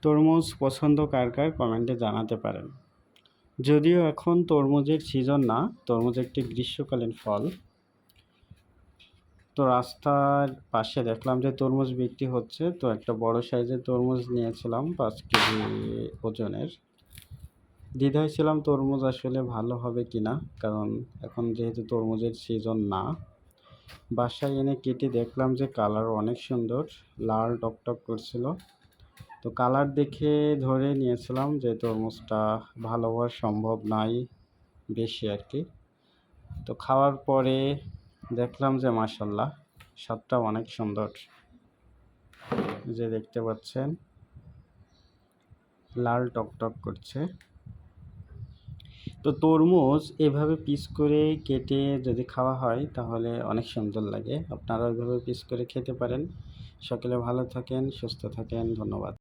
তরমুজ পছন্দ কার কার কমেন্টে জানাতে পারেন। যদিও এখন তরমুজের সিজন না, তরমুজ একটি গ্রীষ্মকালীন ফল। তো রাস্তার পাশে দেখলাম যে তরমুজ বিক্রি হচ্ছে, তো একটা বড় সাইজের তরমুজ নিয়েছিলাম 5 কেজি ওজনের। দ্বিধায় ছিলাম তরমুজ আসলে ভালো হবে কিনা, কারণ এখন যেহেতু তরমুজের সিজন না। বাসায় এনে কেটে দেখলাম যে কালার অনেক সুন্দর, লাল টকটক করছিল। তো কালার দেখে ধরে নিয়েছিলাম যে তরমুজটা ভালো হওয়ার সম্ভব নাই বেশি আর কি। তো খাওয়ার পরে দেখলাম যে মাশাআল্লাহ স্বাদটা অনেক সুন্দর, যে দেখতে পাচ্ছেন লাল টকটক করছে। তো তরমুজ এভাবে পিস করে কেটে যদি খাওয়া হয় তাহলে অনেক সুন্দর লাগে। আপনারা ওইভাবে পিস করে খেতে পারেন। সকলে ভালো থাকেন, সুস্থ থাকেন। ধন্যবাদ।